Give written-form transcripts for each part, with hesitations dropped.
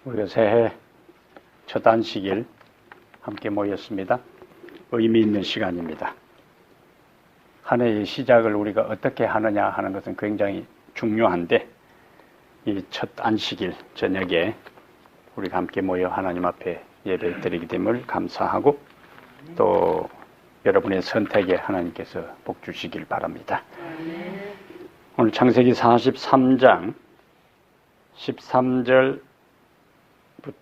우리가 새해 첫 안식일 함께 모였습니다. 의미 있는 시간입니다. 한 해의 시작을 우리가 어떻게 하느냐 하는 것은 굉장히 중요한데, 이 첫 안식일 저녁에 우리가 함께 모여 하나님 앞에 예배 드리게 됨을 감사하고, 또 여러분의 선택에 하나님께서 복 주시길 바랍니다. 오늘 창세기 43장 13절부터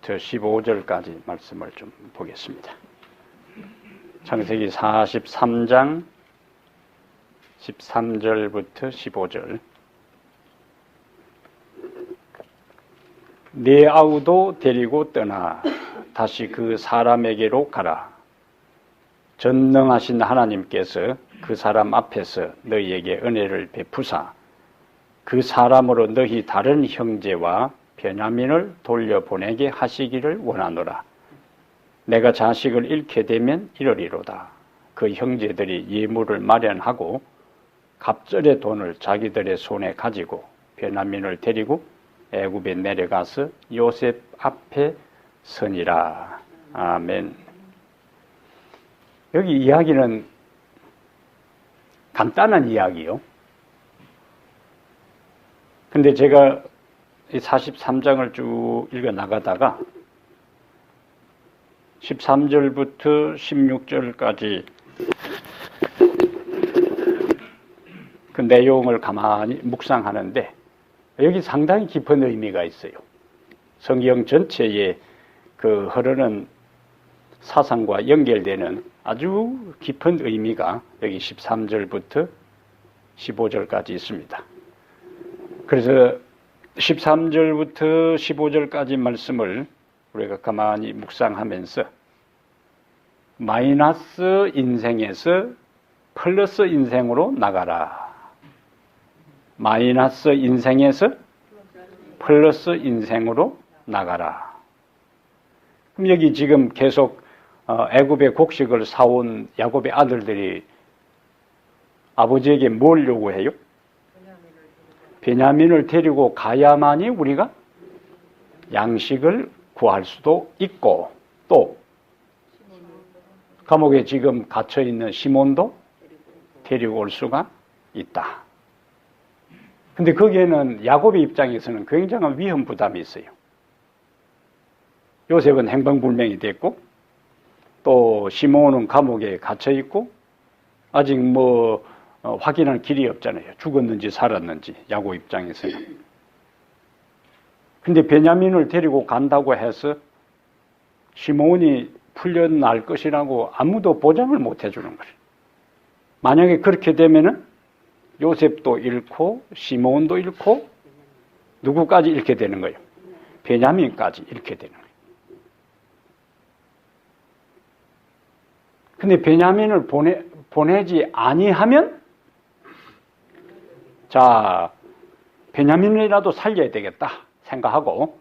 15절까지 말씀을 좀 보겠습니다. 창세기 43장 13절부터 15절. 네 아우도 데리고 떠나 다시 그 사람에게로 가라. 전능하신 하나님께서 그 사람 앞에서 너희에게 은혜를 베푸사 그 사람으로 너희 다른 형제와 베냐민을 돌려보내게 하시기를 원하노라. 내가 자식을 잃게 되면 이러리로다. 그 형제들이 예물을 마련하고 갑절의 돈을 자기들의 손에 가지고 베냐민을 데리고 애굽에 내려가서 요셉 앞에 서니라. 아멘. 여기 이야기는 간단한 이야기요. 근데 제가 이 43장을 쭉 읽어 나가다가 13절부터 16절까지 그 내용을 가만히 묵상하는데, 여기 상당히 깊은 의미가 있어요. 성경 전체에 그 흐르는 사상과 연결되는 아주 깊은 의미가 여기 13절부터 15절까지 있습니다. 그래서 13절부터 15절까지 말씀을 우리가 가만히 묵상하면서 마이너스 인생에서 플러스 인생으로 나가라. 마이너스 인생에서 플러스 인생으로 나가라. 그럼 여기 지금 계속 애굽의 곡식을 사온 야곱의 아들들이 아버지에게 뭘 요구해요? 베냐민을 데리고 가야만이 우리가 양식을 구할 수도 있고, 또 감옥에 지금 갇혀있는 시몬도 데리고 올 수가 있다. 근데 거기에는 야곱의 입장에서는 굉장한 위험 부담이 있어요. 요셉은 행방불명이 됐고, 또 시몬은 감옥에 갇혀있고, 아직 확인할 길이 없잖아요. 죽었는지 살았는지, 야곱 입장에서는. 근데 베냐민을 데리고 간다고 해서 시몬이 풀려날 것이라고 아무도 보장을 못 해주는 거예요. 만약에 그렇게 되면은 요셉도 잃고 시몬도 잃고 누구까지 잃게 되는 거예요? 베냐민까지 잃게 되는 거예요. 근데 베냐민을 보내지 아니하면, 자, 베냐민이라도 살려야 되겠다 생각하고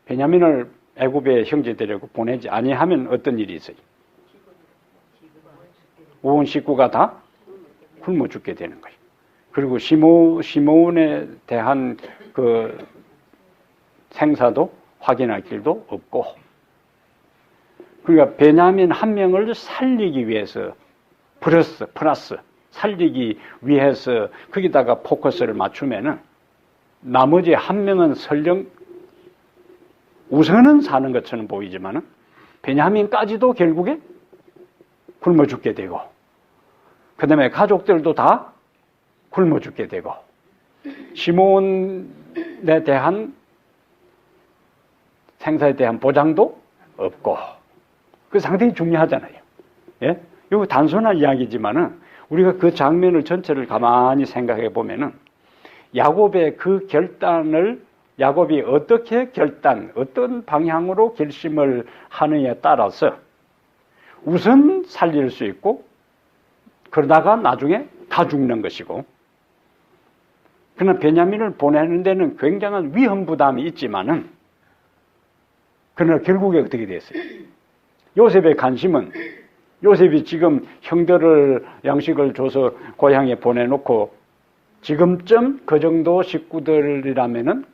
베냐민을 애굽의 형제들에게 보내지 아니하면 어떤 일이 있어요? 온 식구가 다 굶어 죽게 되는 거예요. 그리고 시몬에 대한 그 생사도 확인할 길도 없고, 그러니까 베냐민 한 명을 살리기 위해서 플러스 살리기 위해서 거기다가 포커스를 맞추면은 나머지 한 명은 설령 우선은 사는 것처럼 보이지만은 베냐민까지도 결국에 굶어 죽게 되고, 그 다음에 가족들도 다 굶어 죽게 되고, 시몬에 대한 생사에 대한 보장도 없고, 그 상당히 중요하잖아요. 예? 이거 단순한 이야기지만은 우리가 그 장면을 전체를 가만히 생각해 보면은 야곱의 그 결단을, 야곱이 어떻게 어떤 방향으로 결심을 하느냐에 따라서 우선 살릴 수 있고, 그러다가 나중에 다 죽는 것이고, 그러나 베냐민을 보내는 데는 굉장한 위험 부담이 있지만은, 그러나 결국에 어떻게 됐어요? 요셉의 관심은, 요셉이 지금 형들을 양식을 줘서 고향에 보내놓고 지금쯤 그 정도 식구들이라면은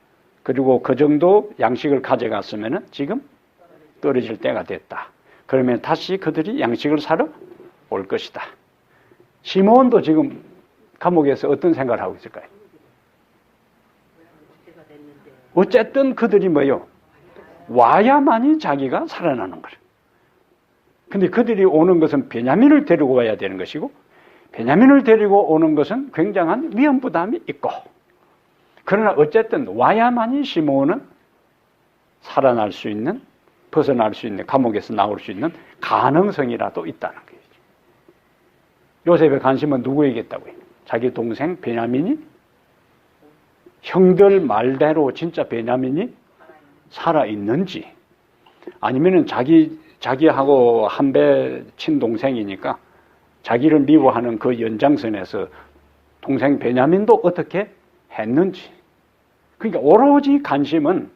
그리고 그 정도 양식을 가져갔으면 지금 떨어질 때가 됐다. 그러면 다시 그들이 양식을 사러 올 것이다. 시몬도 지금 감옥에서 어떤 생각을 하고 있을까요? 어쨌든 그들이 뭐요? 와야만이 자기가 살아나는 거예요. 근데 그들이 오는 것은 베냐민을 데리고 와야 되는 것이고, 베냐민을 데리고 오는 것은 굉장한 위험 부담이 있고, 그러나 어쨌든 와야만이 시몬은 살아날 수 있는, 벗어날 수 있는, 감옥에서 나올 수 있는 가능성이라도 있다는 거예요. 요셉의 관심은 누구에게 있다고요? 자기 동생 베냐민이, 형들 말대로 진짜 베냐민이 살아있는지, 아니면은 자기하고 한 배 친동생이니까 자기를 미워하는 그 연장선에서 동생 베냐민도 어떻게 했는지. 그러니까 오로지 관심은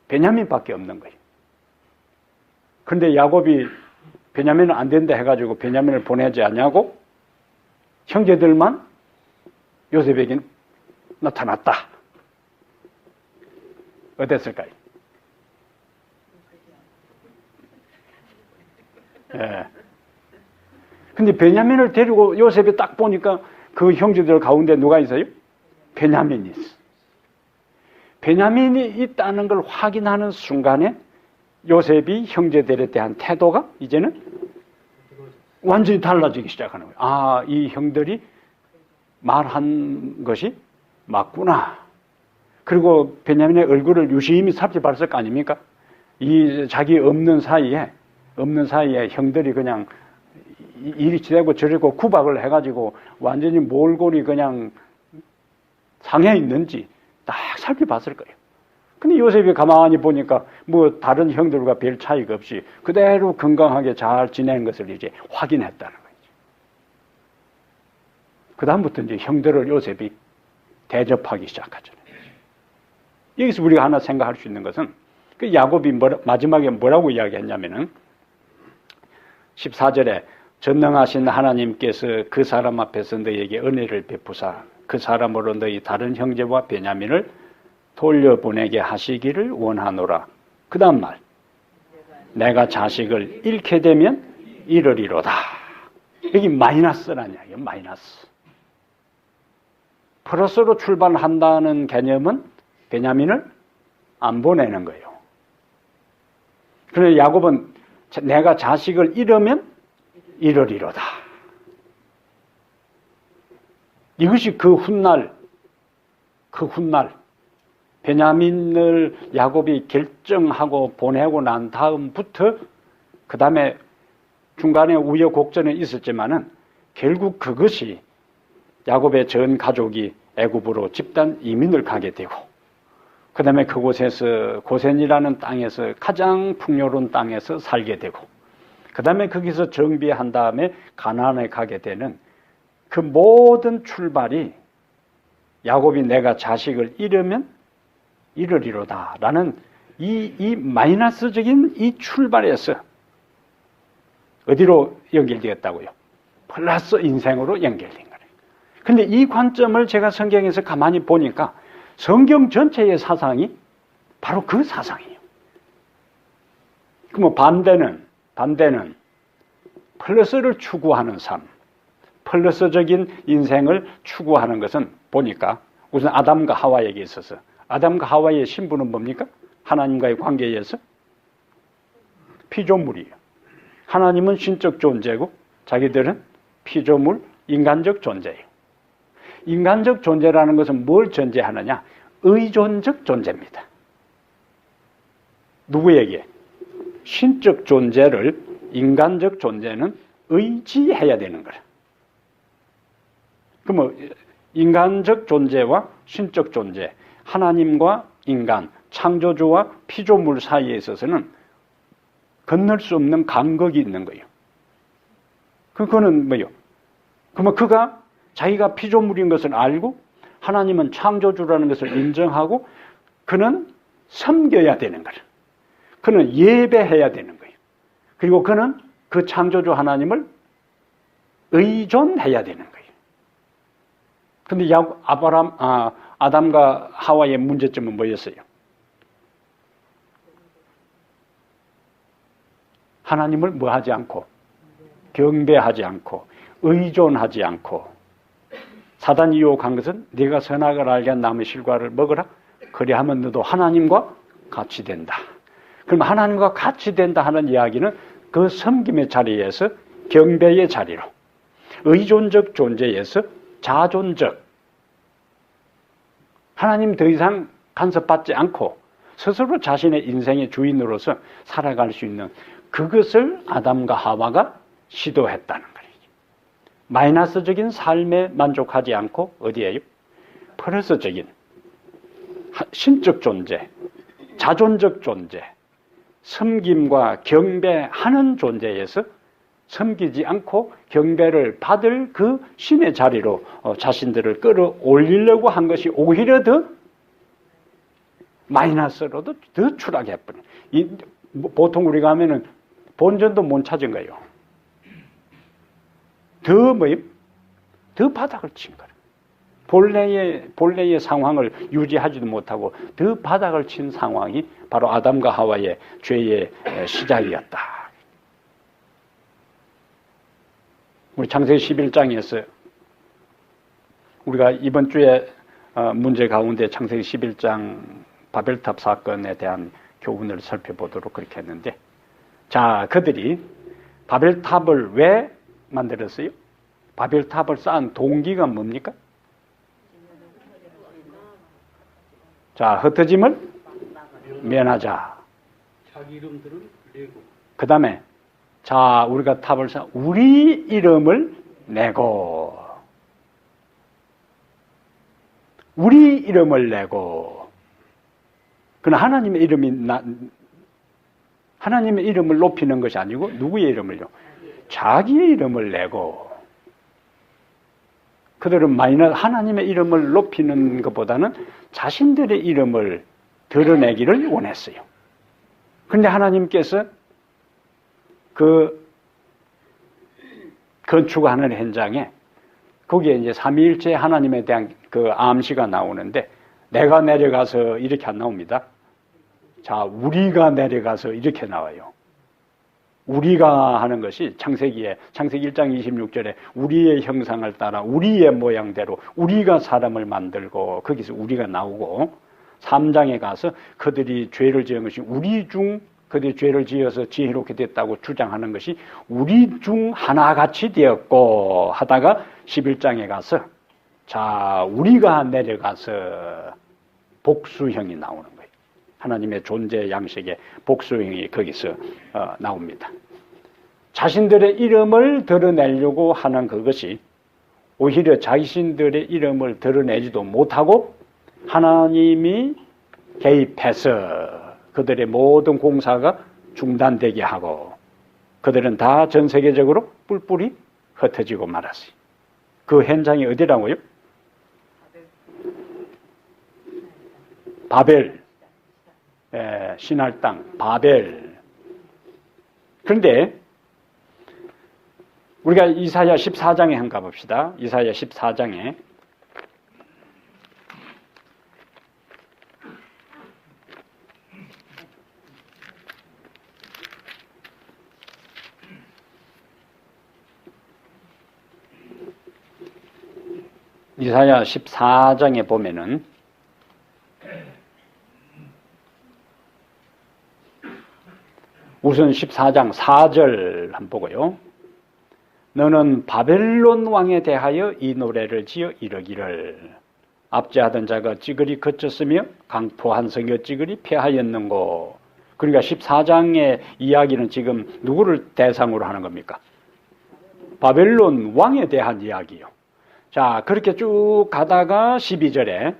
베냐민밖에 없는 거예요. 그런데 야곱이 베냐민은 안 된다 해가지고 베냐민을 보내지 않냐고 형제들만 요셉에게 나타났다. 어땠을까요? 예. 근데 베냐민을 데리고 요셉이 딱 보니까 그 형제들 가운데 누가 있어요? 베냐민이 있어. 베냐민이 있다는 걸 확인하는 순간에 요셉이 형제들에 대한 태도가 이제는 완전히 달라지기 시작하는 거예요. 아, 이 형들이 말한 것이 맞구나. 그리고 베냐민의 얼굴을 유심히 살펴봤을 거 아닙니까? 이 자기 없는 사이에 형들이 그냥 이리치되고 저리고 구박을 해가지고 완전히 몰골이 그냥 상해 있는지 딱 살펴봤을 거예요. 근데 요셉이 가만히 보니까 뭐 다른 형들과 별 차이가 없이 그대로 건강하게 잘 지내는 것을 이제 확인했다는 거죠. 그다음부터 이제 형들을 요셉이 대접하기 시작하잖아요. 여기서 우리가 하나 생각할 수 있는 것은 그 야곱이 마지막에 뭐라고 이야기했냐면은 14절에 전능하신 하나님께서 그 사람 앞에서 너희에게 은혜를 베푸사 그 사람으로 너희 다른 형제와 베냐민을 돌려보내게 하시기를 원하노라. 그 다음 말, 내가 자식을 잃게 되면 이르리로다. 여기 마이너스라는 이야기예요. 마이너스. 플러스로 출발한다는 개념은 베냐민을 안 보내는 거예요. 그런데 야곱은 내가 자식을 잃으면 이르리로다. 이것이 그 훗날 베냐민을 야곱이 결정하고 보내고 난 다음부터 그 다음에 중간에 우여곡절은 있었지만은 결국 그것이 야곱의 전 가족이 애굽으로 집단 이민을 가게 되고 그 다음에 그곳에서 고센이라는 땅에서 가장 풍요로운 땅에서 살게 되고 그 다음에 거기서 정비한 다음에 가나안에 가게 되는 그 모든 출발이 야곱이 내가 자식을 잃으면 이르리로다 라는 이 마이너스적인 이 출발에서 어디로 연결되었다고요? 플러스 인생으로 연결된 거예요. 근데 이 관점을 제가 성경에서 가만히 보니까 성경 전체의 사상이 바로 그 사상이에요. 그럼 반대는 플러스를 추구하는 삶, 플러스적인 인생을 추구하는 것은 보니까 우선 아담과 하와에게 있어서 아담과 하와의 신분은 뭡니까? 하나님과의 관계에 의해서 피조물이에요. 하나님은 신적 존재고 자기들은 피조물, 인간적 존재예요. 인간적 존재라는 것은 뭘 전제하느냐? 의존적 존재입니다. 누구에게? 신적 존재를 인간적 존재는 의지해야 되는 거예요. 그러면 인간적 존재와 신적 존재, 하나님과 인간, 창조주와 피조물 사이에 있어서는 건널 수 없는 간극이 있는 거예요. 그거는 뭐예요? 그러면 그가 자기가 피조물인 것을 알고 하나님은 창조주라는 것을 인정하고 그는 섬겨야 되는 거예요. 그는 예배해야 되는 거예요. 그리고 그는 그 창조주 하나님을 의존해야 되는 거예요. 근데 아담과 하와의 문제점은 뭐였어요? 하나님을 뭐 하지 않고, 경배하지 않고, 의존하지 않고, 사단이 유혹한 것은 네가 선악을 알게 한 나무의 실과를 먹으라. 그리하면 너도 하나님과 같이 된다. 그럼 하나님과 같이 된다 하는 이야기는 그 섬김의 자리에서 경배의 자리로, 의존적 존재에서 자존적, 하나님 더 이상 간섭받지 않고 스스로 자신의 인생의 주인으로서 살아갈 수 있는 그것을 아담과 하와가 시도했다는 거예요. 마이너스적인 삶에 만족하지 않고 어디에요? 플러스적인 신적 존재, 자존적 존재, 섬김과 경배하는 존재에서 섬기지 않고 경배를 받을 그 신의 자리로 자신들을 끌어올리려고 한 것이 오히려 더 마이너스로도 더 추락해버린. 보통 우리가 하면은 본전도 못 찾은 거예요. 더 바닥을 친 거예요. 본래의 상황을 유지하지도 못하고 더 바닥을 친 상황이 바로 아담과 하와의 죄의 시작이었다. 우리 창세기 11장에서 우리가 이번 주에 문제 가운데 창세기 11장 바벨탑 사건에 대한 교훈을 살펴보도록 그렇게 했는데, 자, 그들이 바벨탑을 왜 만들었어요? 바벨탑을 쌓은 동기가 뭡니까? 자, 흩어짐을 면하자. 자기 이름들을 내고. 그 다음에 자, 우리가 탑을 쌓아 우리 이름을 내고, 우리 이름을 내고. 그러나 하나님의 이름을 높이는 것이 아니고 누구의 이름을요? 자기의 이름을 내고. 그들은 하나님의 이름을 높이는 것보다는 자신들의 이름을 드러내기를 원했어요. 그런데 하나님께서 그 건축하는 현장에 거기에 이제 삼위일체 하나님에 대한 그 암시가 나오는데, 내가 내려가서 이렇게 안 나옵니다. 자, 우리가 내려가서 이렇게 나와요. 우리가 하는 것이 창세기 1장 26절에 우리의 형상을 따라 우리의 모양대로 우리가 사람을 만들고, 거기서 우리가 나오고, 3장에 가서 그들이 죄를 지은 것이 그들이 죄를 지어서 지혜롭게 됐다고 주장하는 것이 우리 중 하나같이 되었고 하다가 11장에 가서 자, 우리가 내려가서 복수형이 나오는 거예요. 하나님의 존재 양식의 복수형이 거기서 나옵니다. 자신들의 이름을 드러내려고 하는 그것이 오히려 자신들의 이름을 드러내지도 못하고 하나님이 개입해서 그들의 모든 공사가 중단되게 하고 그들은 다 전 세계적으로 뿔뿔이 흩어지고 말았어요. 그 현장이 어디라고요? 바벨, 신할 땅 바벨. 그런데 우리가 이사야 14장에 한번 가봅시다. 이사야 14장에 이사야 14장에 보면은 우선 14장 4절 한번 보고요. 너는 바벨론 왕에 대하여 이 노래를 지어 이르기를 압제하던 자가 찌그리 그쳤으며 강포한 성이 찌그리 패하였는고. 그러니까 14장의 이야기는 지금 누구를 대상으로 하는 겁니까? 바벨론 왕에 대한 이야기요. 자, 그렇게 쭉 가다가 12절에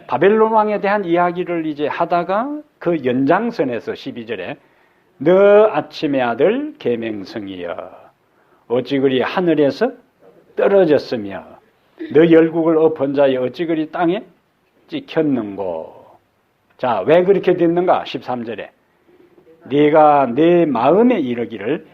바벨론 왕에 대한 이야기를 이제 하다가 그 연장선에서 12절에 너 아침의 아들 계명성이여 어찌 그리 하늘에서 떨어졌으며 너 열국을 엎은 자여 어찌 그리 땅에 찍혔는고. 자, 왜 그렇게 됐는가? 13절에 네가 내 마음에 이르기를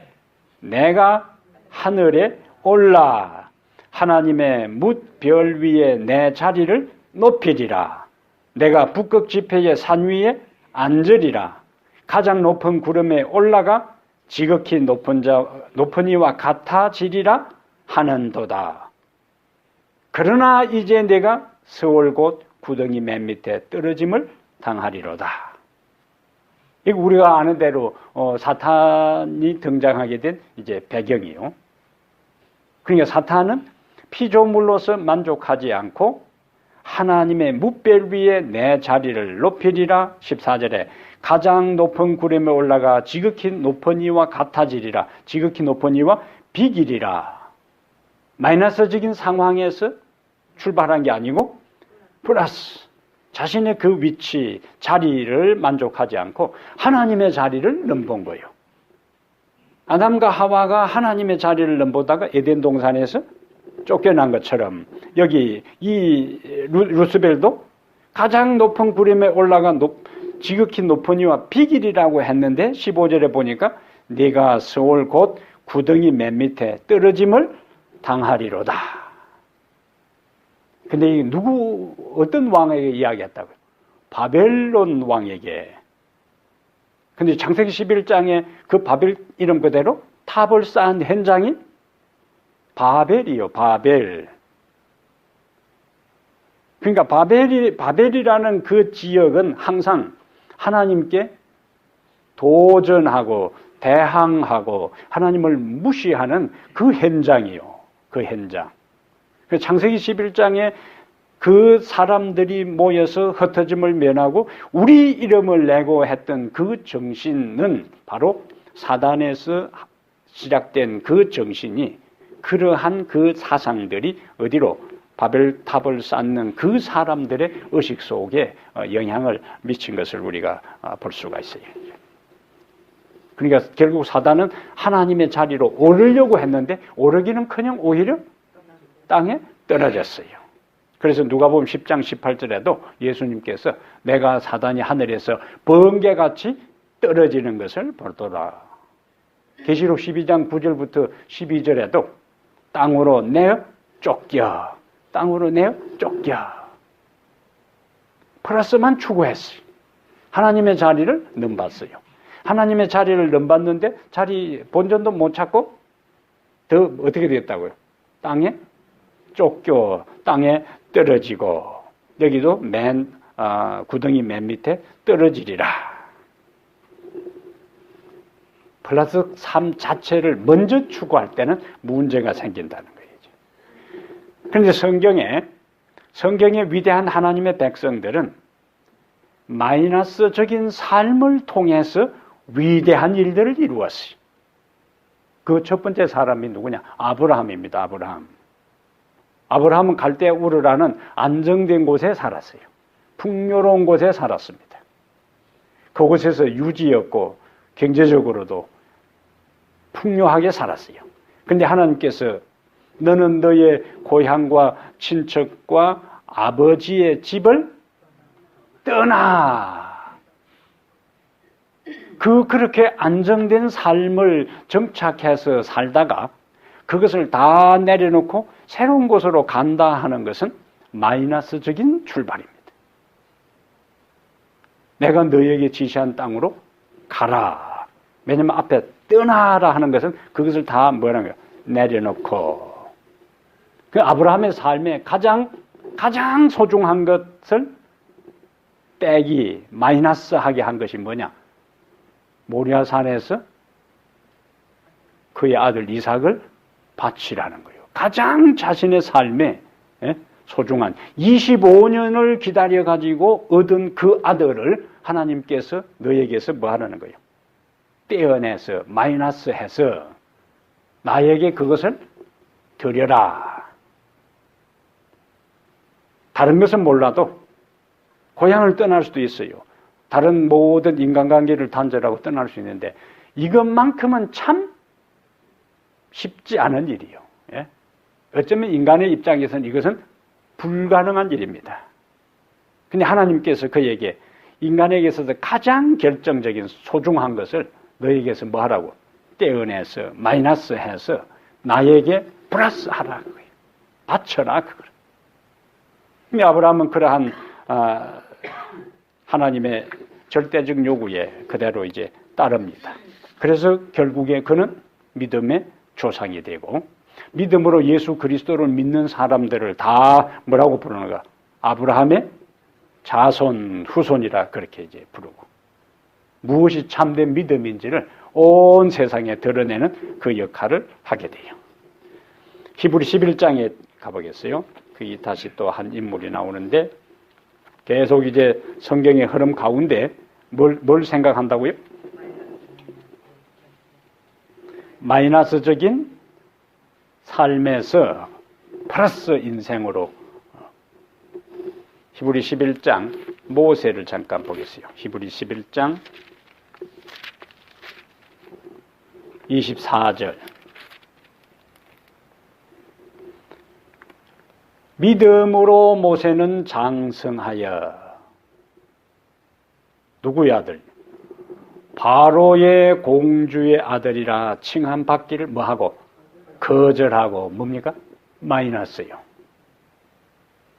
내가 하늘에 올라 하나님의 뭇별 위에 내 자리를 높이리라. 내가 북극 지폐의 산 위에 앉으리라. 가장 높은 구름에 올라가 지극히 높은 이와 같아지리라 하는도다. 그러나 이제 내가 스올 곧 구덩이 맨 밑에 떨어짐을 당하리로다. 이거 우리가 아는 대로 사탄이 등장하게 된 이제 배경이요. 그러니까 사탄은 피조물로서 만족하지 않고 하나님의 뭇별 위에 내 자리를 높이리라. 14절에 가장 높은 구름에 올라가 지극히 높은 이와 같아지리라. 지극히 높은 이와 비기리라. 마이너스적인 상황에서 출발한 게 아니고 플러스 자신의 그 위치, 자리를 만족하지 않고 하나님의 자리를 넘본 거예요. 아담과 하와가 하나님의 자리를 넘보다가 에덴 동산에서 쫓겨난 것처럼 여기 이 루스벨도 가장 높은 구름에 올라가 지극히 높은 이와 비길이라고 했는데 15절에 보니까 네가 스올 곧 구덩이 맨 밑에 떨어짐을 당하리로다. 근데 이 어떤 왕에게 이야기했다고요? 바벨론 왕에게. 근데 창세기 11장에 그 바벨 이름 그대로 탑을 쌓은 현장이 바벨이요, 바벨. 그러니까 바벨이라는 그 지역은 항상 하나님께 도전하고 대항하고 하나님을 무시하는 그 현장이요. 그 현장. 창세기 11장에 그 사람들이 모여서 흩어짐을 면하고 우리 이름을 내고 했던 그 정신은 바로 사단에서 시작된 그 정신이 그러한 그 사상들이 어디로 바벨탑을 쌓는 그 사람들의 의식 속에 영향을 미친 것을 우리가 볼 수가 있어요. 그러니까 결국 사단은 하나님의 자리로 오르려고 했는데 오르기는커녕 오히려 땅에 떨어졌어요. 그래서 누가복음 10장 18절에도 예수님께서 내가 사단이 하늘에서 번개같이 떨어지는 것을 보더라. 계시록 12장 9절부터 12절에도 땅으로 내어 쫓겨. 땅으로 내어 쫓겨. 플러스만 추구했어요. 하나님의 자리를 넘봤어요. 하나님의 자리를 넘봤는데 자리 본전도 못 찾고 더 어떻게 됐다고요? 땅에 쫓겨 땅에 떨어지고 여기도 구덩이 맨 밑에 떨어지리라. 플러스 삶 자체를 먼저 추구할 때는 문제가 생긴다는 거예요. 그런데 성경의 위대한 하나님의 백성들은 마이너스적인 삶을 통해서 위대한 일들을 이루었어요. 그 첫 번째 사람이 누구냐? 아브라함입니다. 아브라함은 갈대 우르라는 안정된 곳에 살았어요. 풍요로운 곳에 살았습니다. 그곳에서 유지였고 경제적으로도 풍요하게 살았어요. 그런데 하나님께서 너는 너의 고향과 친척과 아버지의 집을 떠나. 그렇게 안정된 삶을 정착해서 살다가 그것을 다 내려놓고 새로운 곳으로 간다 하는 것은 마이너스적인 출발입니다. 내가 너에게 지시한 땅으로 가라. 왜냐하면 앞에 떠나라 하는 것은 그것을 다 뭐라는 거예요? 내려놓고. 그 아브라함의 삶에 가장 소중한 것을 빼기, 마이너스하게 한 것이 뭐냐? 모리아산에서 그의 아들 이삭을 바치라는 거예요. 가장 자신의 삶에 소중한 25년을 기다려가지고 얻은 그 아들을 하나님께서 너에게서 뭐 하라는 거예요? 떼어내서 마이너스해서 나에게 그것을 드려라. 다른 것은 몰라도 고향을 떠날 수도 있어요. 다른 모든 인간관계를 단절하고 떠날 수 있는데 이것만큼은 참 쉽지 않은 일이요. 예? 어쩌면 인간의 입장에서는 이것은 불가능한 일입니다. 근데 하나님께서 그에게 인간에게서도 가장 결정적인 소중한 것을 너에게서 뭐 하라고? 떼어내서 마이너스해서 나에게 플러스 하라고 해요. 바쳐라 그걸. 아브라함은 그러한 하나님의 절대적 요구에 그대로 이제 따릅니다. 그래서 결국에 그는 믿음의 조상이 되고, 믿음으로 예수 그리스도를 믿는 사람들을 다 뭐라고 부르는가? 아브라함의 자손, 후손이라 그렇게 이제 부르고, 무엇이 참된 믿음인지를 온 세상에 드러내는 그 역할을 하게 돼요. 히브리 11장에 가보겠어요. 그 다시 또 한 인물이 나오는데, 계속 이제 성경의 흐름 가운데 뭘 생각한다고요? 마이너스적인 삶에서 플러스 인생으로. 히브리 11장 모세를 잠깐 보겠어요. 히브리 11장 24절. 믿음으로 모세는 장성하여, 누구의 아들? 바로의 공주의 아들이라 칭함받기를 뭐하고? 거절하고. 뭡니까? 마이너스요.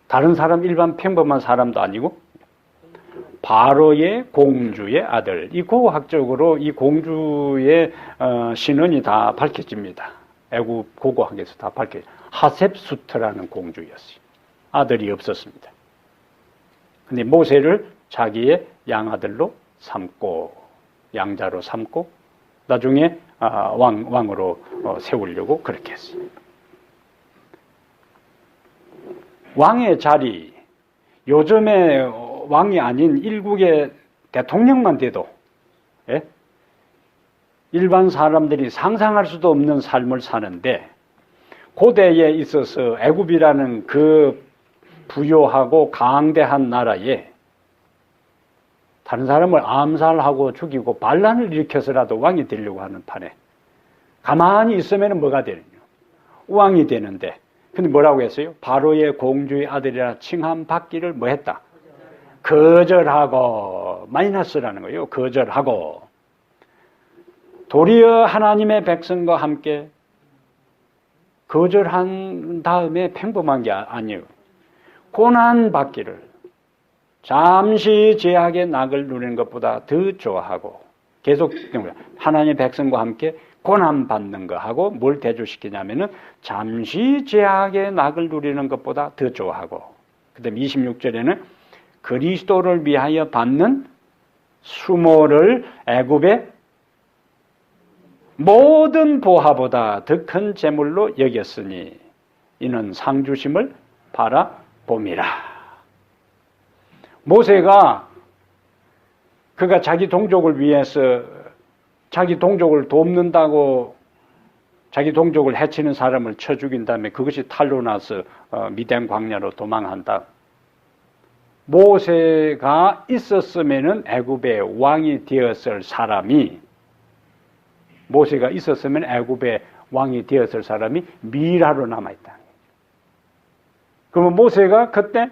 다른 사람, 일반 평범한 사람도 아니고 바로의 공주의 아들. 이 고고학적으로 이 공주의 신원이 다 밝혀집니다. 애굽 고고학에서 다 밝혀집니다. 하셉수트라는 공주였어요. 아들이 없었습니다. 근데 모세를 자기의 양아들로 삼고, 양자로 삼고, 나중에 왕으로 세우려고 그렇게 했어요. 왕의 자리, 요즘에 왕이 아닌 일국의 대통령만 돼도, 예? 일반 사람들이 상상할 수도 없는 삶을 사는데, 고대에 있어서 애굽이라는 그 부유하고 강대한 나라에 다른 사람을 암살하고 죽이고 반란을 일으켜서라도 왕이 되려고 하는 판에 가만히 있으면 뭐가 되느냐? 왕이 되는데, 근데 뭐라고 했어요? 바로의 공주의 아들이라 칭함받기를 뭐 했다? 거절하고. 마이너스라는 거예요. 거절하고. 도리어 하나님의 백성과 함께 거절한 다음에 평범한 게 아니에요. 고난받기를, 잠시 죄악의 낙을 누리는 것보다 더 좋아하고, 계속 하나님의 백성과 함께 고난받는 거하고 뭘 대조시키냐면은 잠시 죄악의 낙을 누리는 것보다 더 좋아하고, 그 다음에 26절에는 그리스도를 위하여 받는 수모를 애굽의 모든 보화보다 더 큰 재물로 여겼으니 이는 상주심을 바라봄이라. 모세가 그가 자기 동족을 위해서 자기 동족을 돕는다고 자기 동족을 해치는 사람을 쳐 죽인 다음에 그것이 탄로 나서 미디안 광야로 도망한다. 모세가 있었으면은 애굽의 왕이 되었을 사람이, 모세가 있었으면 애굽의 왕이 되었을 사람이 미라로 남아있다. 그러면 모세가 그때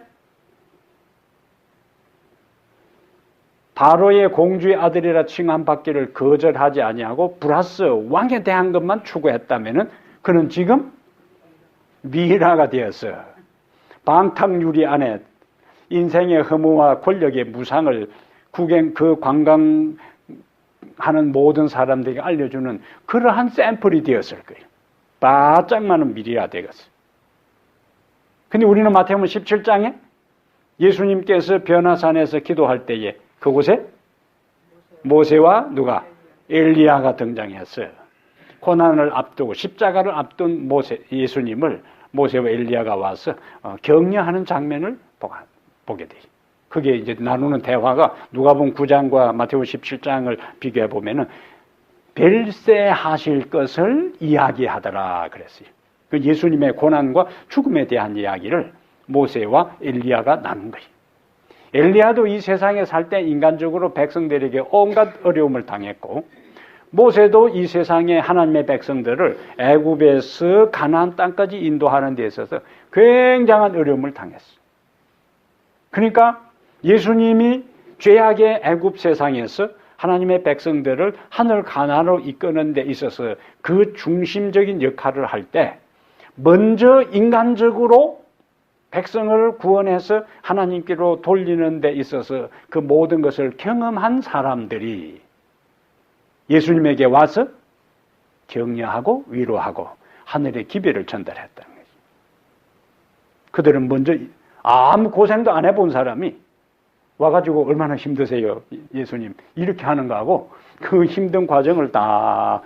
바로의 공주의 아들이라 칭함받기를 거절하지 아니하고 플러스 왕에 대한 것만 추구했다면은 그는 지금 미라가 되었어. 방탕유리 안에 인생의 허무와 권력의 무상을 관광하는 모든 사람들에게 알려주는 그러한 샘플이 되었을 거예요. 바짝 많은 미리가 되겠어요. 근데 우리는 마태복음 17장에 예수님께서 변화산에서 기도할 때에 그곳에 모세와 누가? 엘리야가 등장했어요. 고난을 앞두고 십자가를 앞둔 예수님을 모세와 엘리야가 와서 격려하는 장면을 보게 돼요. 그게 이제 나누는 대화가 누가복음 9장과 마태복음 17장을 비교해 보면은 별세하실 것을 이야기하더라 그랬어요. 그 예수님의 고난과 죽음에 대한 이야기를 모세와 엘리야가 나눈 거예요. 엘리야도 이 세상에 살 때 인간적으로 백성들에게 온갖 어려움을 당했고, 모세도 이 세상의 하나님의 백성들을 애굽에서 가나안 땅까지 인도하는 데 있어서 굉장한 어려움을 당했어요. 그러니까 예수님이 죄악의 애굽 세상에서 하나님의 백성들을 하늘 가나안으로 이끄는 데 있어서 그 중심적인 역할을 할 때 먼저 인간적으로 백성을 구원해서 하나님께로 돌리는 데 있어서 그 모든 것을 경험한 사람들이 예수님에게 와서 격려하고 위로하고 하늘의 기별을 전달했다는 거죠. 그들은 먼저 아무 고생도 안 해본 사람이 와가지고 얼마나 힘드세요, 예수님, 이렇게 하는 거하고 그 힘든 과정을 다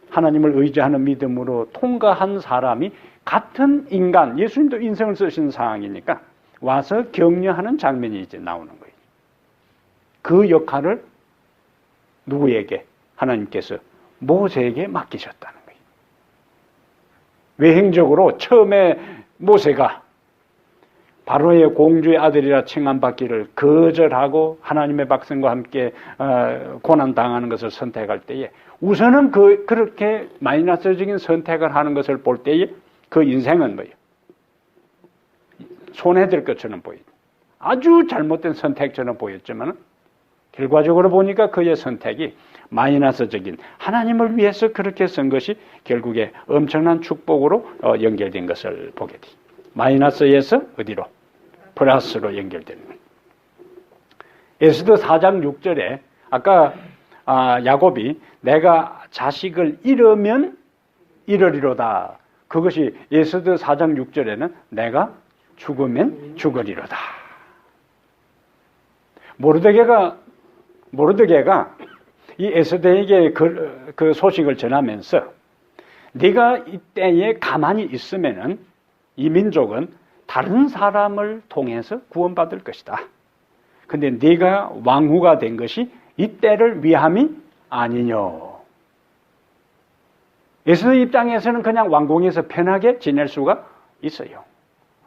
하나님을 의지하는 믿음으로 통과한 사람이 같은 인간, 예수님도 인생을 쓰신 상황이니까 와서 격려하는 장면이 이제 나오는 거예요. 그 역할을 누구에게? 하나님께서 모세에게 맡기셨다는 거예요. 외행적으로 처음에 모세가 바로의 공주의 아들이라 칭함받기를 거절하고 하나님의 백성과 함께 고난당하는 것을 선택할 때에 우선은 그렇게 마이너스적인 선택을 하는 것을 볼 때에 그 인생은 뭐예요? 손해될 것처럼 보이죠. 아주 잘못된 선택처럼 보였지만 결과적으로 보니까 그의 선택이 마이너스적인 하나님을 위해서 그렇게 쓴 것이 결국에 엄청난 축복으로 연결된 것을 보게 돼요. 마이너스에서 어디로? 플러스로 연결되는 거예요. 에스더 4장 6절에 아까 야곱이 내가 자식을 잃으면 잃으리로다. 그것이 에스더 4장 6절에는 내가 죽으면 죽으리로다. 모르드게가 이 에스더에게 그 소식을 전하면서 네가 이때에 가만히 있으면은 이 민족은 다른 사람을 통해서 구원받을 것이다. 근데 네가 왕후가 된 것이 이때를 위함이 아니뇨. 에스더 입장에서는 그냥 왕궁에서 편하게 지낼 수가 있어요.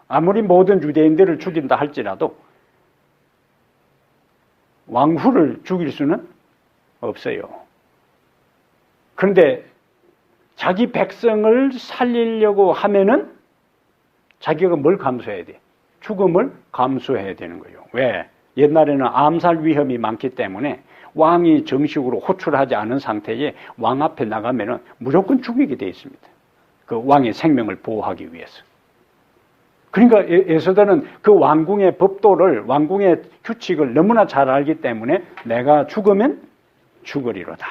아무리 모든 유대인들을 죽인다 할지라도 왕후를 죽일 수는 없어요. 그런데 자기 백성을 살리려고 하면은 자기가 뭘 감수해야 돼? 죽음을 감수해야 되는 거예요. 왜? 옛날에는 암살 위험이 많기 때문에 왕이 정식으로 호출하지 않은 상태에 왕 앞에 나가면은 무조건 죽이게 돼 있습니다. 그 왕의 생명을 보호하기 위해서. 그러니까 에스더는 그 왕궁의 법도를, 왕궁의 규칙을 너무나 잘 알기 때문에 내가 죽으면 죽으리로다.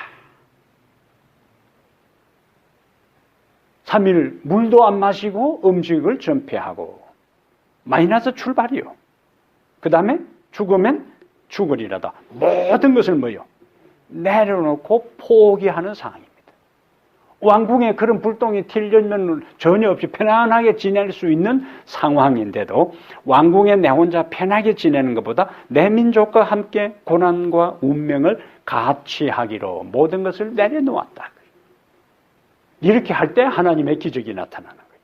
3일 물도 안 마시고 음식을 전폐하고 마이너스 출발이요. 그 다음에 죽으면 죽으리라다. 모든 것을 뭐요? 내려놓고 포기하는 상황입니다. 왕궁에 그런 불똥이 튈려면 전혀 없이 편안하게 지낼 수 있는 상황인데도 왕궁에 내 혼자 편하게 지내는 것보다 내 민족과 함께 고난과 운명을 같이 하기로 모든 것을 내려놓았다. 이렇게 할 때 하나님의 기적이 나타나는 거예요.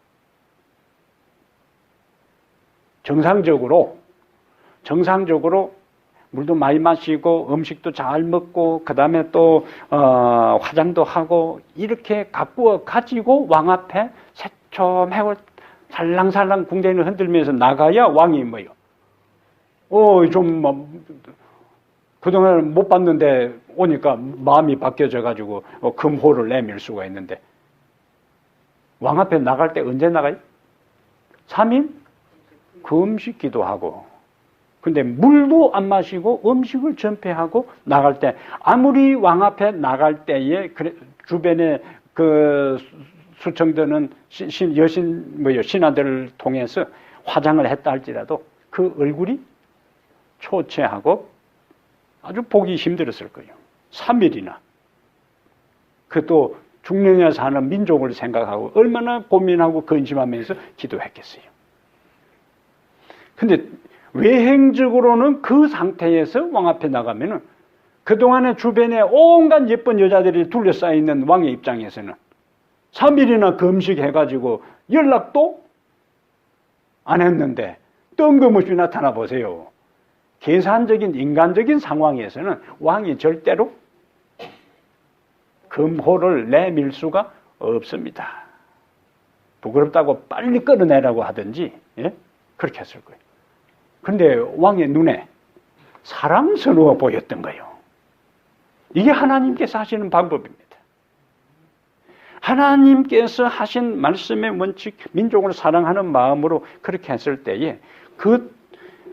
정상적으로 물도 많이 마시고 음식도 잘 먹고 그 다음에 또 화장도 하고 이렇게 가지고 왕 앞에 새초매고 살랑살랑 궁뎅이를 흔들면서 나가야 왕이 뭐요? 그동안 못 봤는데 오니까 마음이 바뀌어져가지고 금호를 내밀 수가 있는데 왕 앞에 나갈 때 언제 나가요? 3일 금식 기도하고 근데 물도 안 마시고 음식을 전폐하고 나갈 때 아무리 왕 앞에 나갈 때에 주변에 그 수청되는 신하들을 통해서 화장을 했다 할지라도 그 얼굴이 초췌하고 아주 보기 힘들었을 거예요. 3일이나. 그 또 중년에 사는 민족을 생각하고 얼마나 고민하고 근심하면서 기도했겠어요. 근데 외행적으로는 그 상태에서 왕 앞에 나가면은 그동안에 주변에 온갖 예쁜 여자들이 둘러싸여 있는 왕의 입장에서는 3일이나 금식해가지고 연락도 안 했는데 뜬금없이 나타나 보세요. 계산적인 인간적인 상황에서는 왕이 절대로 금호를 내밀 수가 없습니다. 부끄럽다고 빨리 끌어내라고 하든지 그렇게 했을 거예요. 그런데 왕의 눈에 사랑스러워 보였던 거예요. 이게 하나님께서 하시는 방법입니다. 하나님께서 하신 말씀의 원칙, 민족을 사랑하는 마음으로 그렇게 했을 때에 그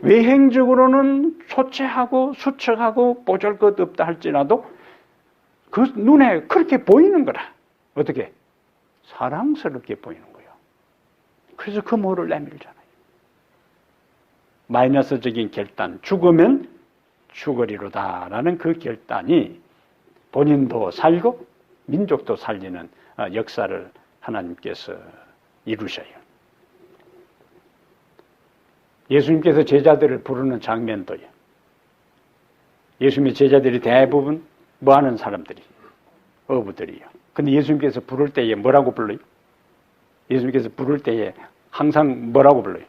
외행적으로는 초췌하고 수척하고 보잘것없다 할지라도 그 눈에 그렇게 보이는 거라. 어떻게? 사랑스럽게 보이는 거예요. 그래서 그 모를 내밀잖아요. 마이너스적인 결단, 죽으면 죽으리로다라는 그 결단이 본인도 살고 민족도 살리는 역사를 하나님께서 이루셔요. 예수님께서 제자들을 부르는 장면도요. 예수님의 제자들이 대부분 뭐 하는 사람들이? 어부들이요. 근데 예수님께서 부를 때에 뭐라고 불러요? 예수님께서 부를 때에 항상 뭐라고 불러요?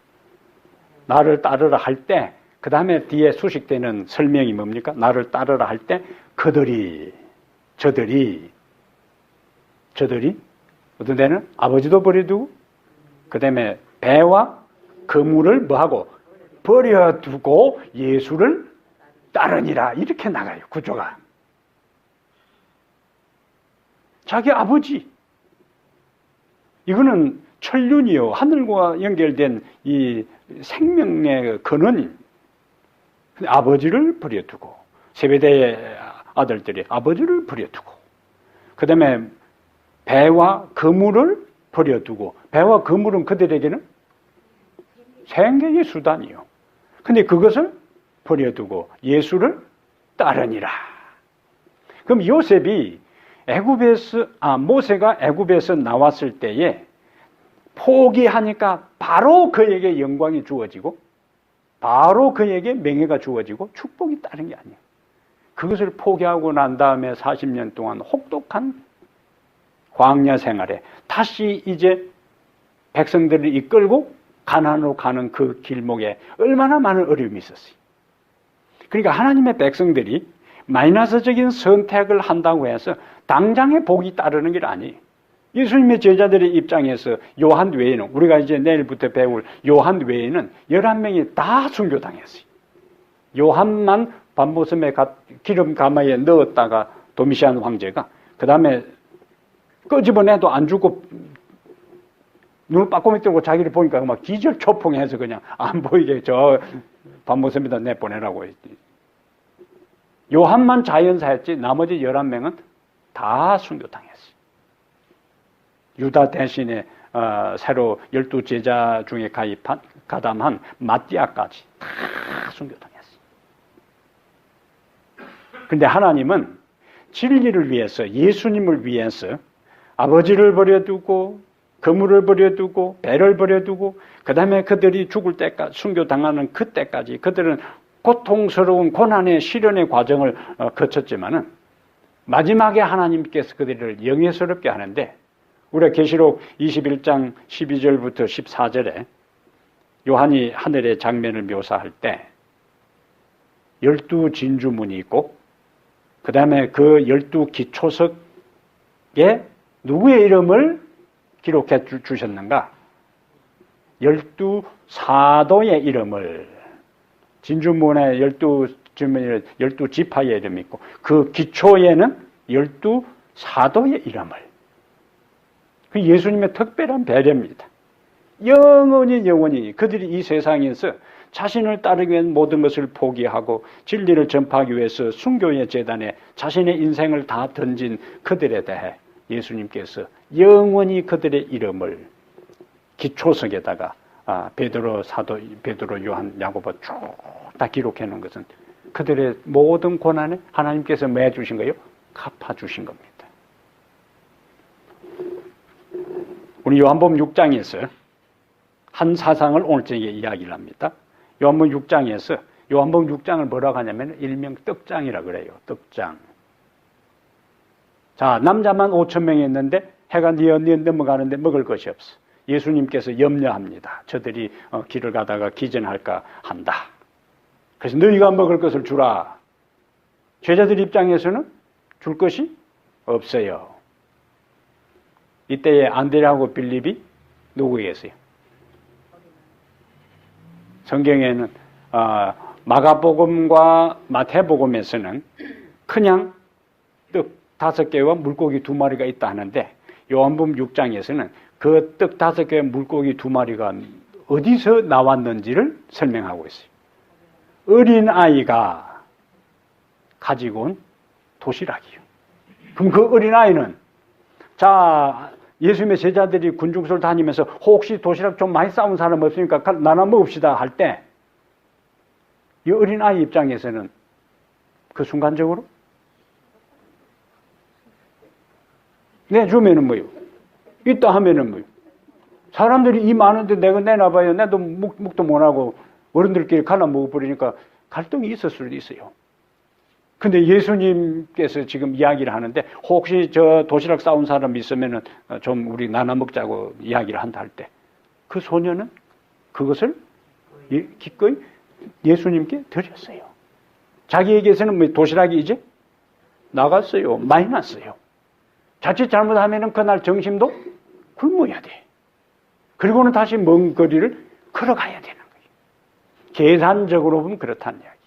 나를 따르라 할 때, 그 다음에 뒤에 수식되는 설명이 뭡니까? 나를 따르라 할 때, 저들이, 어떤 데는 아버지도 버려두고, 그 다음에 배와 그물을 뭐하고? 버려두고 예수를 따르니라. 이렇게 나가요, 구조가. 자기 아버지. 이거는 천륜이요. 하늘과 연결된 이 생명의 근원인. 아버지를 버려두고, 세베대의 아들들이 아버지를 버려두고, 그 다음에 배와 그물을 버려두고, 배와 그물은 그들에게는 생계의 수단이요. 근데 그것을 버려두고 예수를 따르니라. 그럼 요셉이 모세가 애굽에서 나왔을 때에 포기하니까 바로 그에게 영광이 주어지고 바로 그에게 명예가 주어지고 축복이 따른 게 아니에요. 그것을 포기하고 난 다음에 40년 동안 혹독한 광야 생활에 다시 이제 백성들을 이끌고 가나안으로 가는 그 길목에 얼마나 많은 어려움이 있었어요. 그러니까 하나님의 백성들이 마이너스적인 선택을 한다고 해서 당장의 복이 따르는 게 아니에요. 예수님의 제자들의 입장에서 요한 외에는, 우리가 이제 내일부터 배울 요한 외에는 11명이 다 순교당했어요. 요한만 밤모섬에 기름 가마에 넣었다가 도미시안 황제가 그 다음에 끄집어내도 안 죽고 눈을 빠꾸미 뜨고 자기를 보니까 막 기절초풍해서 그냥 안 보이게 저 밤모섬에다 내보내라고 했지. 요한만 자연사였지 나머지 11명은 다 순교당했어요. 유다 대신에 새로 12제자 중에 가담한 마띠아까지 다 순교당했어요. 그런데 하나님은 진리를 위해서, 예수님을 위해서 아버지를 버려두고 그물을 버려두고 배를 버려두고 그 다음에 그들이 죽을 때까지, 순교당하는 그때까지 그들은 고통스러운 고난의 시련의 과정을 거쳤지만은 마지막에 하나님께서 그들을 영예스럽게 하는데, 우리가 계시록 21장 12절부터 14절에 요한이 하늘의 장면을 묘사할 때 12진주문이 있고 그 다음에 그 12기초석에 누구의 이름을 기록해 주셨는가? 12사도의 이름을, 진주문에 12지파의 이름이 있고 그 기초에는 12사도의 이름을. 그 예수님의 특별한 배려입니다. 영원히 그들이 이 세상에서 자신을 따르기 위한 모든 것을 포기하고 진리를 전파하기 위해서 순교의 재단에 자신의 인생을 다 던진 그들에 대해 예수님께서 영원히 그들의 이름을 기초석에다가 베드로, 사도, 베드로, 요한, 야고보 쭉 다 기록해 놓은 것은 그들의 모든 고난에 하나님께서 매 주신 거예요? 갚아주신 겁니다. 우리 요한복음 6장에서 한 사상을 오늘 저녁에 이야기를 합니다. 요한복음 6장에서 요한복음 6장을 뭐라고 하냐면 일명 떡장이라 그래요. 떡장. 자, 남자만 5,000명이 있는데 해가 넘어가는데 먹을 것이 없어. 예수님께서 염려합니다. 저들이 길을 가다가 기전할까 한다. 그래서 너희가 먹을 것을 주라. 제자들 입장에서는 줄 것이 없어요. 이때에 안드레하고 빌립이 누구겠어요? 성경에는 마가복음과 마태복음에서는 그냥 떡 5개와 물고기 2마리가 있다 하는데 요한복음 6장에서는 그 떡 5개 물고기 2마리가 어디서 나왔는지를 설명하고 있어요. 어린 아이가 가지고 온 도시락이요. 그럼 그 어린 아이는 자 예수님의 제자들이 군중소를 다니면서 혹시 도시락 좀 많이 싸운 사람 없으니까 나눠 먹읍시다 할 때 이 어린 아이 입장에서는 그 순간적으로 내주면은 뭐요? 있다 하면은 뭐요? 사람들이 이 많은데 내가 내놔봐요. 나도 묵도 못하고 어른들끼리 갈라 먹어버리니까 갈등이 있을 수도 있어요. 근데 예수님께서 지금 이야기를 하는데 혹시 저 도시락 싸운 사람 있으면은 좀 우리 나눠 먹자고 이야기를 한다 할 때 그 소녀는 그것을 기꺼이 예수님께 드렸어요. 자기에게서는 뭐 도시락이 이제 나갔어요. 많이 났어요. 자칫 잘못하면은 그날 점심도 굶어야 돼. 그리고는 다시 먼 거리를 걸어가야 되는 거예요. 계산적으로 보면 그렇다는 이야기.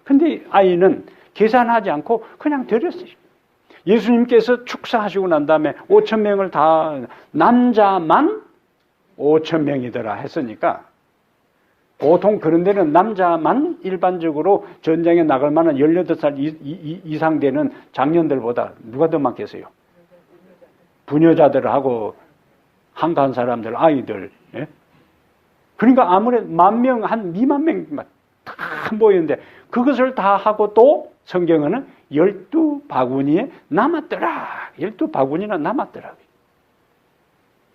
근데 아이는 계산하지 않고 그냥 드렸어요. 예수님께서 축사하시고 난 다음에 5,000명을 다 남자만 5,000명이더라 했으니까 보통 그런 데는 남자만 일반적으로 전쟁에 나갈 만한 18살 이상 되는 장년들보다 누가 더 많겠어요? 부녀자들하고 한가한 사람들, 아이들. 예? 그러니까 아무래도 10,000명, 한 20,000명 다 모였는데 그것을 다 하고 또 성경에는 12바구니에 남았더라. 12바구니나 남았더라.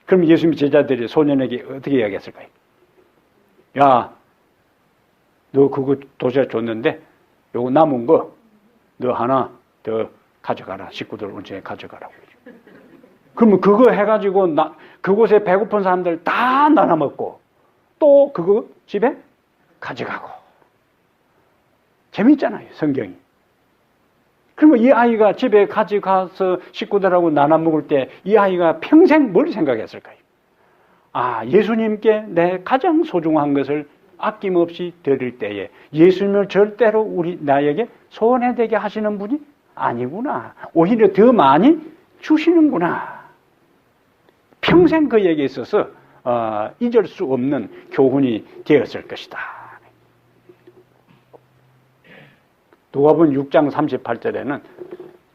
그럼 예수님 제자들이 소년에게 어떻게 이야기했을까요? 야, 너 그거 도시락 줬는데 요거 남은 거 너 하나 더 가져가라. 식구들 온전히 가져가라고. 그러면 그거 해가지고 그곳에 배고픈 사람들 다 나눠 먹고 또 그거 집에 가져가고. 재밌잖아요, 성경이. 그러면 이 아이가 집에 가져가서 식구들하고 나눠 먹을 때 이 아이가 평생 뭘 생각했을까요? 아, 예수님께 내 가장 소중한 것을 아낌없이 드릴 때에 예수님을 절대로 나에게 손해되게 하시는 분이 아니구나. 오히려 더 많이 주시는구나. 평생 그에게 있어서 잊을 수 없는 교훈이 되었을 것이다. 누가복음 6장 38절에는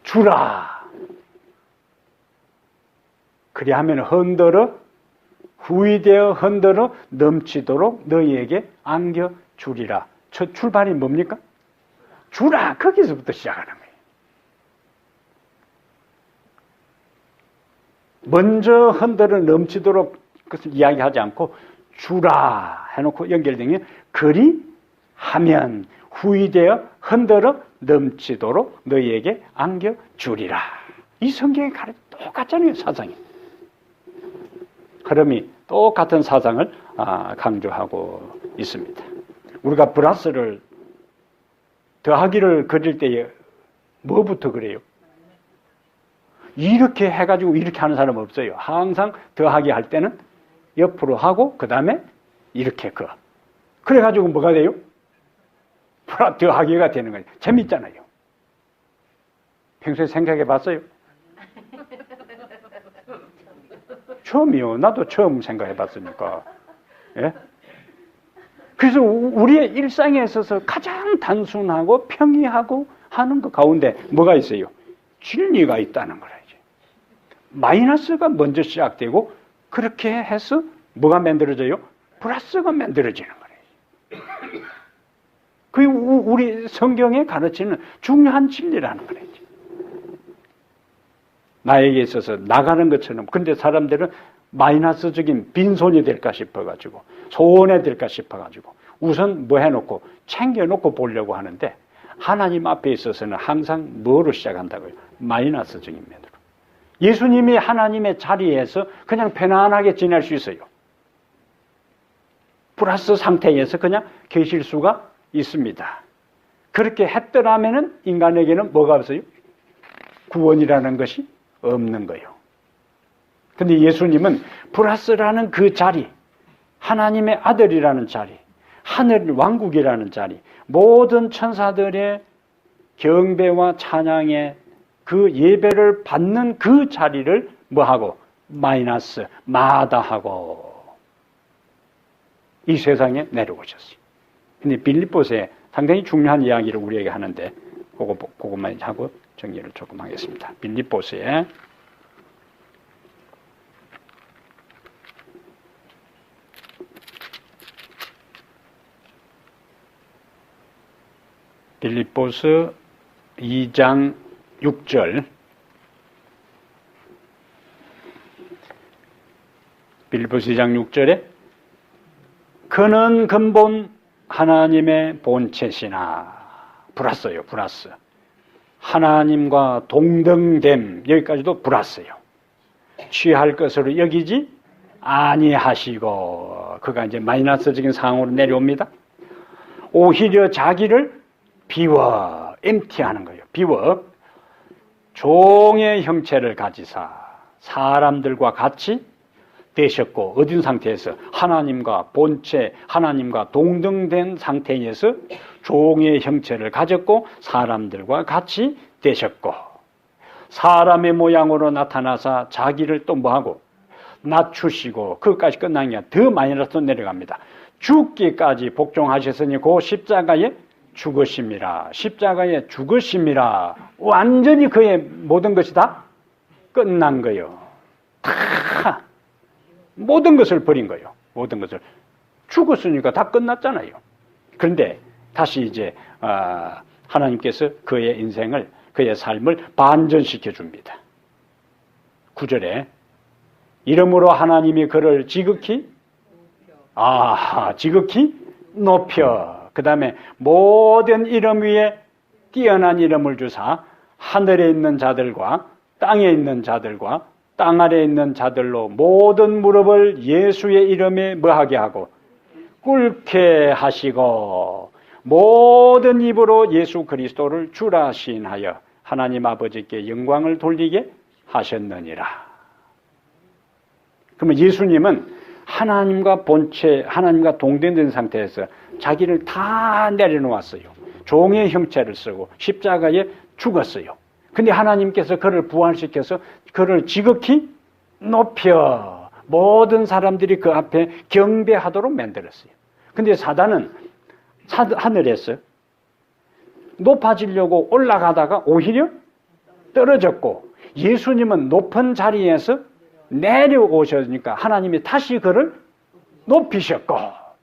주라. 그리하면 흔들어 후이되어 흔들어 넘치도록 너희에게 안겨주리라. 첫 출발이 뭡니까? 주라. 거기서부터 시작하는 거예요. 먼저 흔들어 넘치도록 그것을 이야기하지 않고 주라 해놓고 연결되면 그리하면 후이되어 흔들어 넘치도록 너희에게 안겨주리라. 이 성경에 똑같잖아요, 사상이. 흐름이 똑같은 사상을 강조하고 있습니다. 우리가 플러스를 더하기를 그릴 때에 뭐부터 그래요? 이렇게 해가지고 이렇게 하는 사람 없어요. 항상 더하기 할 때는 옆으로 하고 그 다음에 이렇게 그래가지고 뭐가 돼요? 더하기가 되는 거예요. 재밌잖아요. 평소에 생각해 봤어요? 처음이요. 나도 처음 생각해 봤으니까. 예? 그래서 우리의 일상에 있어서 가장 단순하고 평이하고 하는 것 가운데 뭐가 있어요? 진리가 있다는 거라. 마이너스가 먼저 시작되고 그렇게 해서 뭐가 만들어져요? 플러스가 만들어지는 거예요. 그게 우리 성경에 가르치는 중요한 진리라는 거예요. 나에게 있어서 나가는 것처럼. 근데 사람들은 마이너스적인 빈손이 될까 싶어가지고 손해 될까 싶어가지고 우선 뭐 해놓고 챙겨놓고 보려고 하는데 하나님 앞에 있어서는 항상 뭐로 시작한다고요? 마이너스적인 면으로. 예수님이 하나님의 자리에서 그냥 편안하게 지낼 수 있어요. 플러스 상태에서 그냥 계실 수가 있습니다. 그렇게 했더라면은 인간에게는 뭐가 없어요? 구원이라는 것이 없는 거예요. 근데 예수님은 플러스라는 그 자리, 하나님의 아들이라는 자리, 하늘 왕국이라는 자리, 모든 천사들의 경배와 찬양의 그 예배를 받는 그 자리를 뭐하고 마이너스 마다하고 이 세상에 내려오셨어요. 근데 빌립보서에 상당히 중요한 이야기를 우리에게 하는데 그것만 하고 정리를 조금 하겠습니다. 빌립보서에 빌립보서 2장 6절 빌립보서 2장 6절에 그는 근본 하나님의 본체시나 플러스 하나님과 동등됨 여기까지도 플러스요. 취할 것으로 여기지 아니하시고 그가 이제 마이너스적인 상황으로 내려옵니다. 오히려 자기를 비워 empty하는 거예요. 비워 종의 형체를 가지사 사람들과 같이 되셨고 어떤 상태에서 하나님과 본체 하나님과 동등된 상태에서 종의 형체를 가졌고 사람들과 같이 되셨고 사람의 모양으로 나타나사 자기를 또 뭐하고 낮추시고 그것까지 끝난 게 더 마이너스로 내려갑니다. 죽기까지 복종하셨으니 그 십자가에 죽으심이라 십자가에 죽으심이라 완전히 그의 모든 것이 다 끝난 거예요. 다 모든 것을 버린 거예요. 모든 것을 죽었으니까 다 끝났잖아요. 그런데 다시 이제 하나님께서 그의 인생을 그의 삶을 반전시켜 줍니다. 9절에 이러므로 하나님이 그를 지극히 높여 그 다음에 모든 이름 위에 뛰어난 이름을 주사 하늘에 있는 자들과 땅에 있는 자들과 땅 아래에 있는 자들로 모든 무릎을 예수의 이름에 뭐하게 하고 꿇게 하시고 모든 입으로 예수 그리스도를 주라 시인하여 하나님 아버지께 영광을 돌리게 하셨느니라. 그러면 예수님은 하나님과 본체, 하나님과 동등된 상태에서 자기를 다 내려놓았어요. 종의 형체를 쓰고 십자가에 죽었어요. 근데 하나님께서 그를 부활시켜서 그를 지극히 높여 모든 사람들이 그 앞에 경배하도록 만들었어요. 근데 사단은 하늘에서 높아지려고 올라가다가 오히려 떨어졌고 예수님은 높은 자리에서 내려오셨으니까 하나님이 다시 그를 높이셨고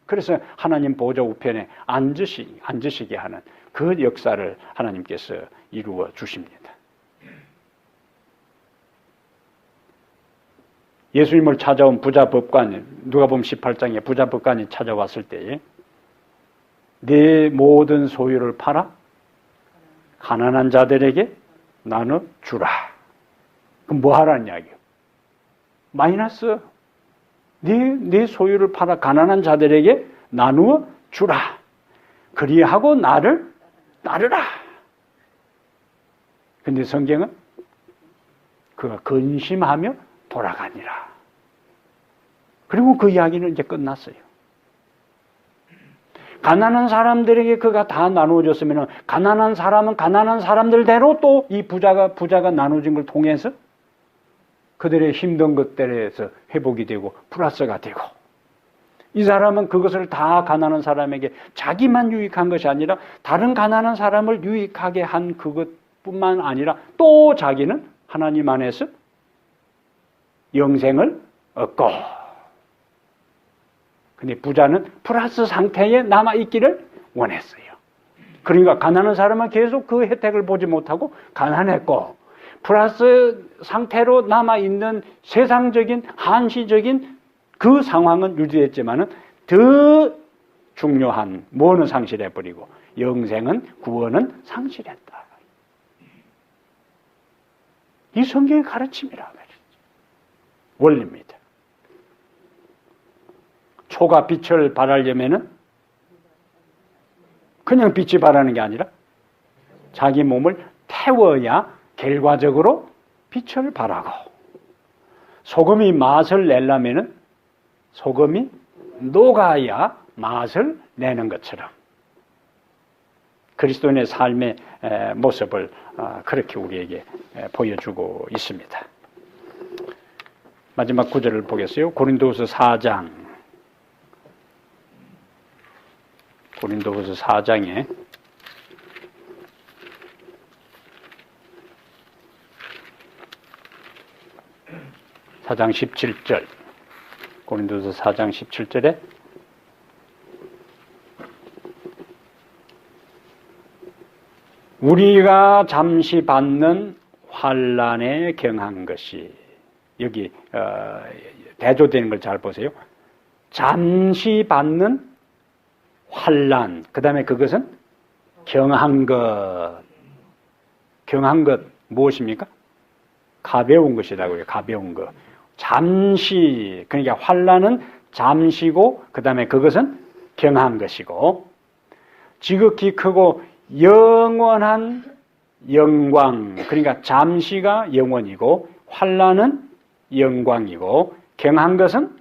그래서 하나님 보좌 우편에 앉으시게 하는 그 역사를 하나님께서 이루어 주십니다. 예수님을 찾아온 부자 법관, 누가복음 18장에 부자 법관이 찾아왔을 때에 내 모든 소유를 팔아 가난한 자들에게 나눠 주라. 그럼 뭐 하라는 이야기예요? 마이너스. 네 소유를 팔아 가난한 자들에게 나누어 주라. 그리하고 나를 따르라. 근데 성경은 그가 근심하며 돌아가니라. 그리고 그 이야기는 이제 끝났어요. 가난한 사람들에게 그가 다 나누어줬으면 가난한 사람은 가난한 사람들대로 또 이 부자가 나눠진 걸 통해서 그들의 힘든 것들에서 회복이 되고 플러스가 되고 이 사람은 그것을 다 가난한 사람에게 자기만 유익한 것이 아니라 다른 가난한 사람을 유익하게 한 그것뿐만 아니라 또 자기는 하나님 안에서 영생을 얻고 근데 부자는 플러스 상태에 남아있기를 원했어요. 그러니까 가난한 사람은 계속 그 혜택을 보지 못하고 가난했고 플러스 상태로 남아있는 세상적인 한시적인 그 상황은 유지했지만은 더 중요한 뭐는 상실해버리고 영생은 구원은 상실했다. 이 성경의 가르침이라 원리입니다. 초가 빛을 발하려면은 그냥 빛이 발하는 게 아니라 자기 몸을 태워야 결과적으로 빛을 발하고 소금이 맛을 내려면은 소금이 녹아야 맛을 내는 것처럼 그리스도인의 삶의 모습을 그렇게 우리에게 보여주고 있습니다. 마지막 구절을 보겠어요. 고린도후서 4장. 고린도후서 4장에 4장 17절. 고린도서 4장 17절에 우리가 잠시 받는 환난에 경한 것이, 여기 대조되는 걸 잘 보세요. 잠시 받는 환난, 그 다음에 그것은 경한 것. 경한 것 무엇입니까? 가벼운 것이라고요. 가벼운 것. 잠시, 그러니까 환난은 잠시고 그 다음에 그것은 경한 것이고, 지극히 크고 영원한 영광, 그러니까 잠시가 영원이고 환난은 영광이고, 경한 것은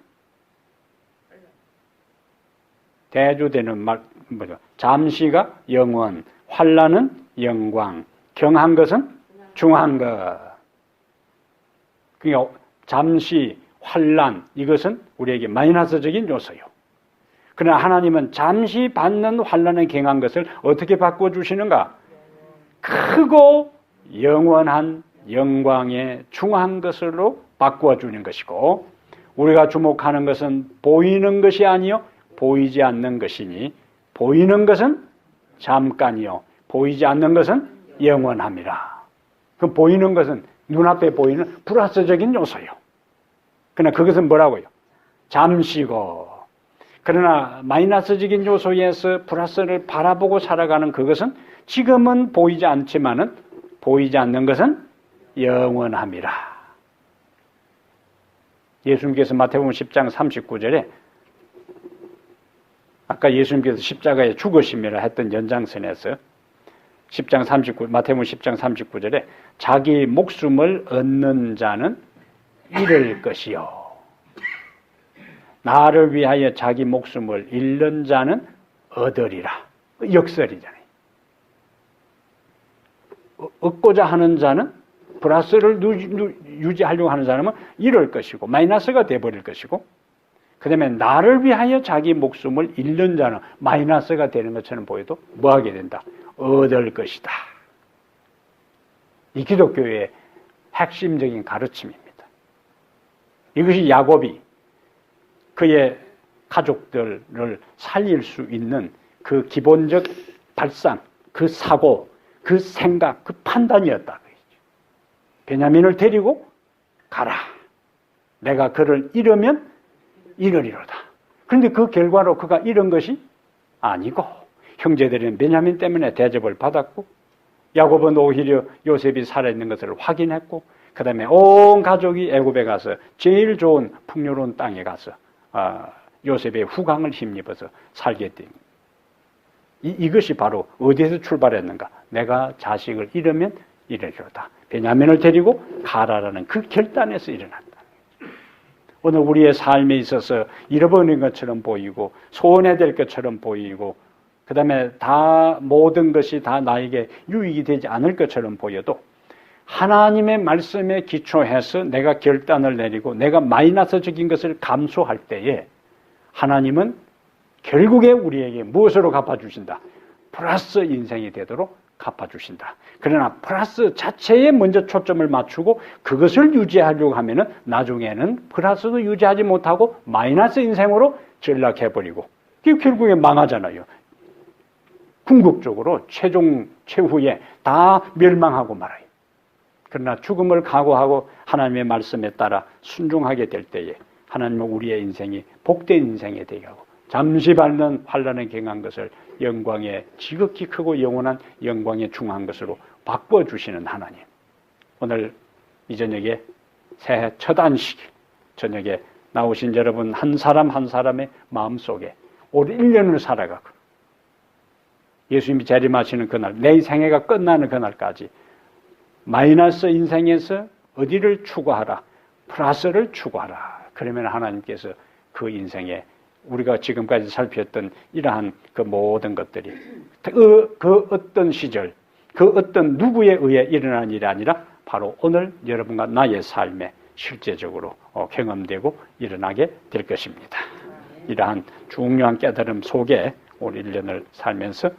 대조되는 말 뭐죠? 잠시가 영원, 환난은 영광, 경한 것은 중한 것. 그러니까 잠시, 환난, 이것은 우리에게 마이너스적인 요소요. 그러나 하나님은 잠시 받는 환난에 경한 것을 어떻게 바꿔주시는가? 크고 영원한 영광에 중한 것으로 바꿔주는 것이고, 우리가 주목하는 것은 보이는 것이 아니요 보이지 않는 것이니, 보이는 것은 잠깐이요 보이지 않는 것은 영원함이라. 그 보이는 것은 눈앞에 보이는 플러스적인 요소요. 그러나 그것은 뭐라고요? 잠시고, 그러나 마이너스적인 요소에서 플러스를 바라보고 살아가는 그것은 지금은 보이지 않지만은 보이지 않는 것은 영원함이라. 예수님께서 마태복음 10장 39절에 아까 예수님께서 십자가에 죽으심이라 했던 연장선에서 10장 39, 마태복음 10장 39절에 자기 목숨을 얻는 자는 잃을 것이요, 나를 위하여 자기 목숨을 잃는 자는 얻으리라. 역설이잖아요. 얻고자 하는 자는, 플러스를 유지하려고 하는 사람은 잃을 것이고 마이너스가 되어버릴 것이고, 그 다음에 나를 위하여 자기 목숨을 잃는 자는 마이너스가 되는 것처럼 보여도 뭐하게 된다? 얻을 것이다. 이 기독교의 핵심적인 가르침입니다. 이것이 야곱이 그의 가족들을 살릴 수 있는 그 기본적 발상, 그 사고, 그 생각, 그 판단이었다. 베냐민을 데리고 가라. 내가 그를 잃으면 잃으리로다. 그런데 그 결과로 그가 잃은 것이 아니고, 형제들은 베냐민 때문에 대접을 받았고, 야곱은 오히려 요셉이 살아있는 것을 확인했고, 그 다음에 온 가족이 애굽에 가서 제일 좋은 풍요로운 땅에 가서 요셉의 후광을 힘입어서 살게 된, 이것이 바로 어디에서 출발했는가? 내가 자식을 잃으면 잃으리로다. 베냐민을 데리고 가라라는 그 결단에서 일어난다. 오늘 우리의 삶에 있어서 잃어버린 것처럼 보이고 소원해야 될 것처럼 보이고, 그 다음에 다 모든 것이 다 나에게 유익이 되지 않을 것처럼 보여도, 하나님의 말씀에 기초해서 내가 결단을 내리고 내가 마이너스적인 것을 감수할 때에 하나님은 결국에 우리에게 무엇으로 갚아주신다? 플러스 인생이 되도록 갚아주신다. 그러나 플러스 자체에 먼저 초점을 맞추고 그것을 유지하려고 하면은 나중에는 플러스도 유지하지 못하고 마이너스 인생으로 전락해버리고, 그게 결국에 망하잖아요. 궁극적으로 최후에 다 멸망하고 말아요. 그러나 죽음을 각오하고 하나님의 말씀에 따라 순종하게 될 때에 하나님은 우리의 인생이 복된 인생이 되게 하고, 잠시 받는 환난에 경한 것을 영광의 지극히 크고 영원한 영광에 중한 것으로 바꿔주시는 하나님. 오늘 이 저녁에 새해 첫 안식 저녁에 나오신 여러분 한 사람 한 사람의 마음속에 올 1년을 살아가고 예수님이 재림하시는 그날, 내 생애가 끝나는 그날까지 마이너스 인생에서 어디를 추구하라? 플러스를 추구하라. 그러면 하나님께서 그 인생에 우리가 지금까지 살폈던 이러한 그 모든 것들이 그 어떤 시절, 그 어떤 누구에 의해 일어난 일이 아니라 바로 오늘 여러분과 나의 삶에 실제적으로 경험되고 일어나게 될 것입니다. 이러한 중요한 깨달음 속에 올 1년을 살면서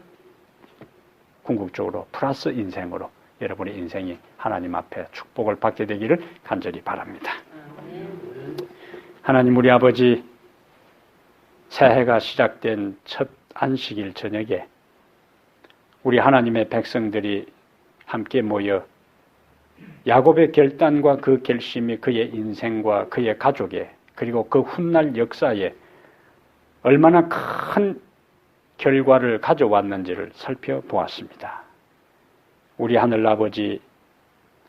궁극적으로 플러스 인생으로 여러분의 인생이 하나님 앞에 축복을 받게 되기를 간절히 바랍니다. 하나님 우리 아버지, 새해가 시작된 첫 안식일 저녁에 우리 하나님의 백성들이 함께 모여 야곱의 결단과 그 결심이 그의 인생과 그의 가족의 그리고 그 훗날 역사에 얼마나 큰 결과를 가져왔는지를 살펴보았습니다. 우리 하늘아버지,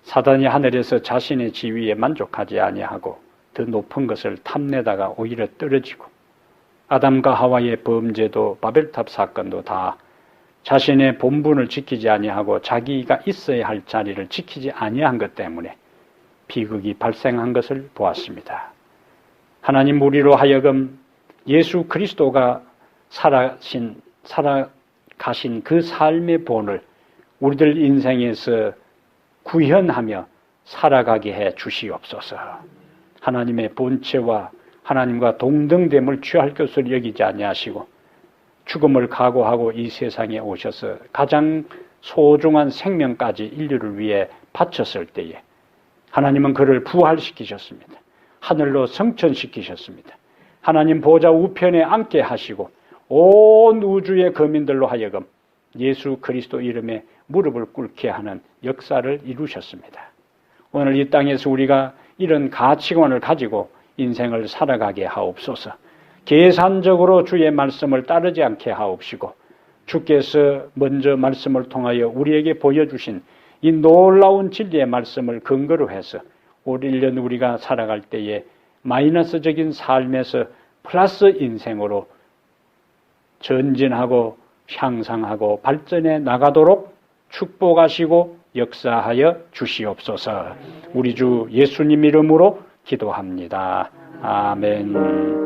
사단이 하늘에서 자신의 지위에 만족하지 아니하고 더 높은 것을 탐내다가 오히려 떨어지고, 아담과 하와의 범죄도 바벨탑 사건도 다 자신의 본분을 지키지 아니하고 자기가 있어야 할 자리를 지키지 아니한 것 때문에 비극이 발생한 것을 보았습니다. 하나님, 우리로 하여금 예수 그리스도가 살아가신 그 삶의 본을 우리들 인생에서 구현하며 살아가게 해 주시옵소서. 하나님의 본체와 하나님과 동등됨을 취할 것을 여기지 아니하시고 죽음을 각오하고 이 세상에 오셔서 가장 소중한 생명까지 인류를 위해 바쳤을 때에 하나님은 그를 부활시키셨습니다. 하늘로 성천시키셨습니다. 하나님 보좌 우편에 앉게 하시고 온 우주의 거민들로 하여금 예수 그리스도 이름에 무릎을 꿇게 하는 역사를 이루셨습니다. 오늘 이 땅에서 우리가 이런 가치관을 가지고 인생을 살아가게 하옵소서. 계산적으로 주의 말씀을 따르지 않게 하옵시고, 주께서 먼저 말씀을 통하여 우리에게 보여주신 이 놀라운 진리의 말씀을 근거로 해서 올 1년 우리가 살아갈 때에 마이너스적인 삶에서 플러스 인생으로 전진하고 향상하고 발전해 나가도록 축복하시고 역사하여 주시옵소서. 우리 주 예수님 이름으로 기도합니다. 아멘.